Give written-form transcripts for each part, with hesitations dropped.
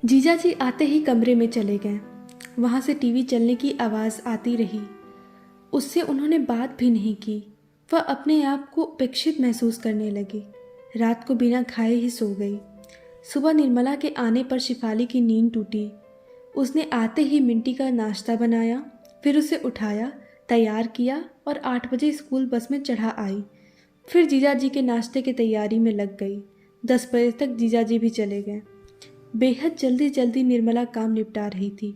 जीजा जी आते ही कमरे में चले गए। वहाँ से टीवी चलने की आवाज़ आती रही। उससे उन्होंने बात भी नहीं की। वह अपने आप को उपेक्षित महसूस करने लगी। रात को बिना खाए ही सो गई। सुबह निर्मला के आने पर शिफाली की नींद टूटी। उसने आते ही मिंटी का नाश्ता बनाया, फिर उसे उठाया, तैयार किया और 8 बजे स्कूल बस में चढ़ा आई। फिर जीजाजी के नाश्ते की तैयारी में लग गई। 10 बजे तक जीजाजी भी चले गए। बेहद जल्दी जल्दी निर्मला काम निपटा रही थी।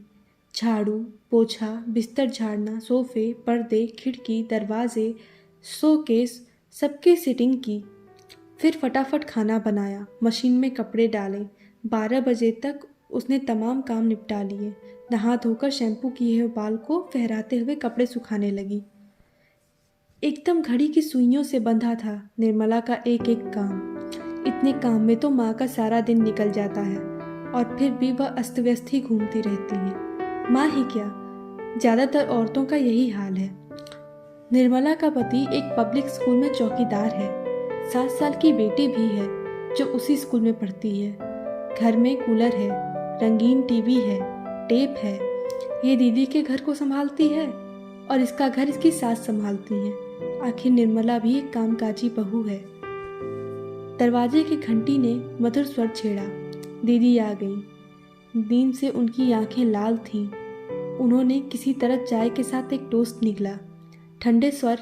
झाड़ू, पोछा, बिस्तर झाड़ना, सोफे, पर्दे, खिड़की, दरवाजे, शोकेस सबकी सेटिंग की। फिर फटाफट खाना बनाया, मशीन में कपड़े डाले। 12 बजे तक उसने तमाम काम निपटा लिए। नहा धोकर शैम्पू किए हुए बाल को फहराते हुए कपड़े सुखाने लगी। एकदम घड़ी की सुइयों से बंधा था निर्मला का एक एक काम। इतने काम में तो माँ का सारा दिन निकल जाता है और फिर भी वह अस्त व्यस्त ही घूमती रहती है। माँ ही क्या, ज़्यादातर औरतों का यही हाल है। निर्मला का पति एक पब्लिक स्कूल में चौकीदार है। 7 साल की बेटी भी है जो उसी स्कूल में पढ़ती है। घर में कूलर है, रंगीन टीवी है, टेप है। ये दीदी के घर को संभालती है और इसका घर इसकी सास संभालती है। आखिर निर्मला भी एक कामकाजी बहू है। दरवाजे की घंटी ने मधुर स्वर छेड़ा। दीदी आ गई। नींद से उनकी आंखें लाल थीं। उन्होंने किसी तरह चाय के साथ एक टोस्ट निगला। ठंडे स्वर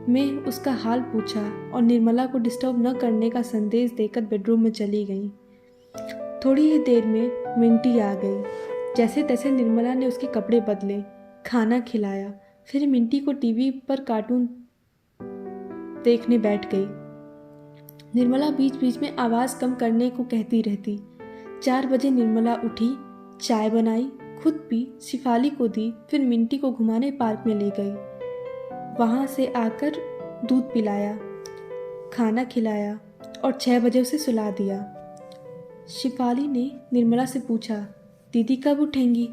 में उसका हाल पूछा और निर्मला को डिस्टर्ब न करने का संदेश देकर बेडरूम में चली गई। थोड़ी ही देर में मिंटी आ गई। जैसे तैसे निर्मला ने उसके कपड़े बदले, खाना खिलाया, फिर मिंटी को टीवी पर कार्टून देखने बैठ गई। निर्मला बीच बीच में आवाज़ कम करने को कहती रहती। 4 बजे निर्मला उठी, चाय बनाई, खुद पी, शिफाली को दी, फिर मिंटी को घुमाने पार्क में ले गई। वहाँ से आकर दूध पिलाया, खाना खिलाया और 6 बजे उसे सुला दिया। शिफाली ने निर्मला से पूछा, दीदी कब उठेंगी?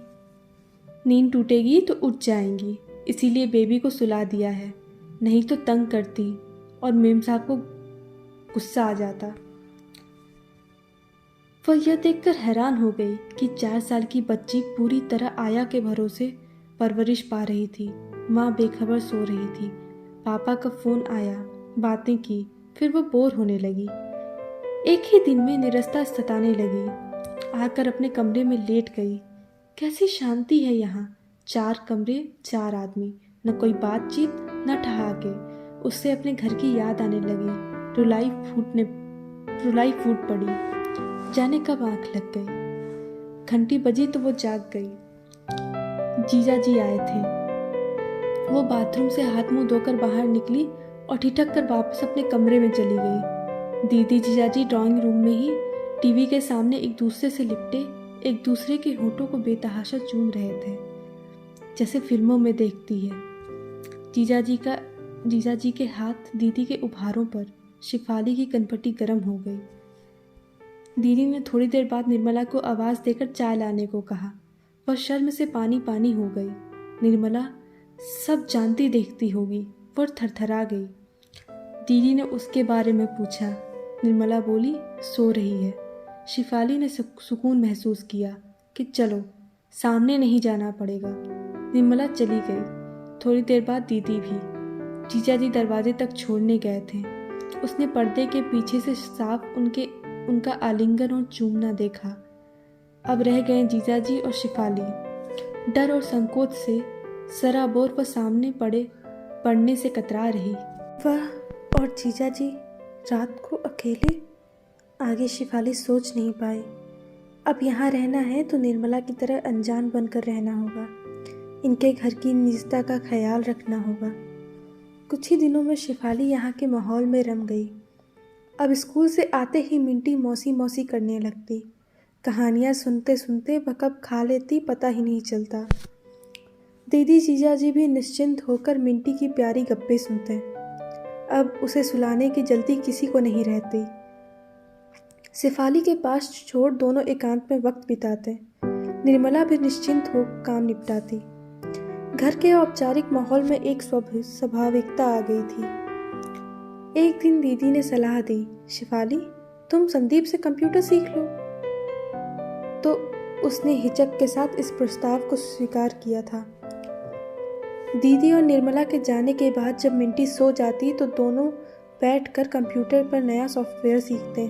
नींद टूटेगी तो उठ जाएंगी, इसीलिए बेबी को सुला दिया है, नहीं तो तंग करती और मेम साहब को गुस्सा आ जाता। वह यह देखकर हैरान हो गई कि 4 साल की बच्ची पूरी तरह आया के भरोसे परवरिश पा रही थी। माँ बेखबर सो रही थी। पापा का फ़ोन आया, बातें की, फिर वह बोर होने लगी। एक ही दिन में निरस्ता सताने लगी। आकर अपने कमरे में लेट गई। कैसी शांति है यहाँ। 4 कमरे, 4 आदमी, न कोई बातचीत न ठहाके। उससे अपने घर की याद आने लगी। रुलाई फूट पड़ी। जाने कब आंख लग गई। घंटी बजी तो वो जाग गई। जीजा जी आए थे। वो बाथरूम से हाथ मुंह धोकर बाहर निकली और ठिठक कर वापस अपने कमरे में चली गई। दीदी जीजाजी ड्राइंग रूम में ही टीवी के सामने एक दूसरे से लिपटे एक दूसरे के होठों को बेतहाशा चूम रहे थे, जैसे फिल्मों में देखती है। जीजाजी के हाथ दीदी के उभारों पर। शिफाली की कनपटी गर्म हो गई। दीदी ने थोड़ी देर बाद निर्मला को आवाज़ देकर चाय लाने को कहा। वह शर्म से पानी पानी हो गई। निर्मला सब जानती देखती होगी, वह थरथरा गई। दीदी ने उसके बारे में पूछा। निर्मला बोली, सो रही है। शिफाली ने सुकून महसूस किया कि चलो, सामने नहीं जाना पड़ेगा। निर्मला चली गई। थोड़ी देर बाद दीदी भी। जीजाजी दरवाजे तक छोड़ने गए थे। उसने पर्दे के पीछे से साफ उनका आलिंगन और चूमना देखा। अब रह गए जीजाजी और शिफाली। डर और संकोच से सराबोर वह सामने पड़ने से कतरा रही। वह और जीजाजी रात को अकेले। आगे शिफाली सोच नहीं पाई। अब यहाँ रहना है तो निर्मला की तरह अनजान बनकर रहना होगा। इनके घर की निजता का ख्याल रखना होगा। कुछ ही दिनों में शिफाली यहाँ के माहौल में रम गई। अब स्कूल से आते ही मिंटी मौसी मौसी करने लगती। कहानियाँ सुनते सुनते वह कब खा लेती पता ही नहीं चलता। दीदी जीजाजी भी निश्चिंत होकर मिंटी की प्यारी गप्पे सुनते। अब उसे सुलाने की जल्दी किसी को नहीं रहती। शिफाली के पास छोड़ दोनों एकांत में वक्त बिताते। निर्मला भी निश्चिंत हो काम निपटाती। घर के औपचारिक माहौल में एक स्वाभाविकता आ गई थी। एक दिन दीदी ने सलाह दी, शिफाली तुम संदीप से कंप्यूटर सीख लो। तो उसने हिचक के साथ इस प्रस्ताव को स्वीकार किया था। दीदी और निर्मला के जाने के बाद जब मिंटी सो जाती तो दोनों बैठकर कंप्यूटर पर नया सॉफ्टवेयर सीखते।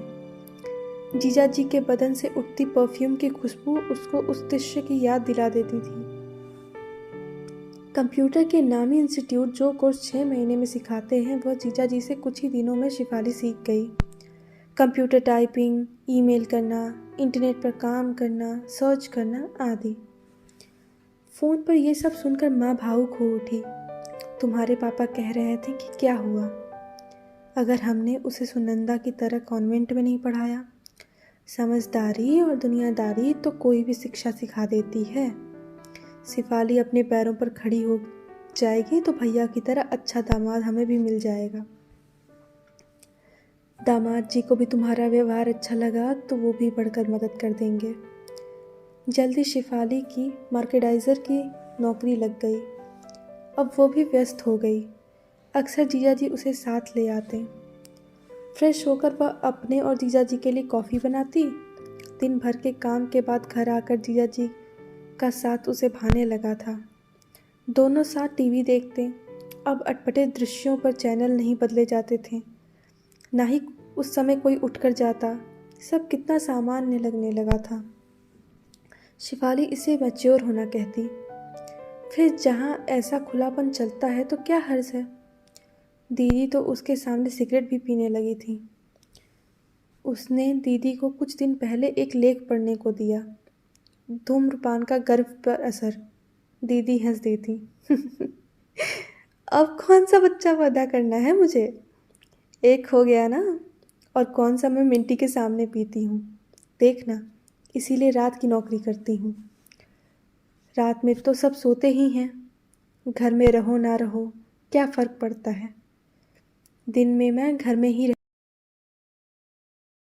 जीजाजी के बदन से उठती परफ्यूम की खुशबू उसको उस दृश्य की याद दिला देती थी। कंप्यूटर के नामी इंस्टीट्यूट जो कोर्स 6 महीने में सिखाते हैं वह जीजाजी से कुछ ही दिनों में शिफाली सीख गई। कंप्यूटर टाइपिंग, ईमेल करना, इंटरनेट पर काम करना, सर्च करना आदि। फ़ोन पर यह सब सुनकर माँ भावुक हो उठी। तुम्हारे पापा कह रहे थे कि क्या हुआ अगर हमने उसे सुनंदा की तरह कॉन्वेंट में नहीं पढ़ाया। समझदारी और दुनियादारी तो कोई भी शिक्षा सिखा देती है। शिफाली अपने पैरों पर खड़ी हो जाएगी तो भैया की तरह अच्छा दामाद हमें भी मिल जाएगा। दामाद जी को भी तुम्हारा व्यवहार अच्छा लगा तो वो भी बढ़कर मदद कर देंगे। जल्दी शिफाली की मार्केटाइज़र की नौकरी लग गई। अब वो भी व्यस्त हो गई। अक्सर जीजाजी उसे साथ ले आते। फ्रेश होकर वह अपने और जीजाजी के लिए कॉफ़ी बनाती। दिन भर के काम के बाद घर आकर जीजाजी का साथ उसे भाने लगा था। दोनों साथ टीवी देखते। अब अटपटे दृश्यों पर चैनल नहीं बदले जाते थे, ना ही उस समय कोई उठकर जाता। सब कितना सामान्य लगने लगा था। शिफाली इसे मैच्योर होना कहती। फिर जहाँ ऐसा खुलापन चलता है तो क्या हर्ज है। दीदी तो उसके सामने सिगरेट भी पीने लगी थी। उसने दीदी को कुछ दिन पहले एक लेख पढ़ने को दिया, धूम्रपान का गर्भ पर असर। दीदी हंस दी थी। अब कौन सा बच्चा पैदा करना है मुझे, एक हो गया ना। और कौन सा मैं मिंटी के सामने पीती हूँ देखना, इसीलिए रात की नौकरी करती हूँ। रात में तो सब सोते ही हैं, घर में रहो ना रहो क्या फ़र्क पड़ता है। दिन में मैं घर में ही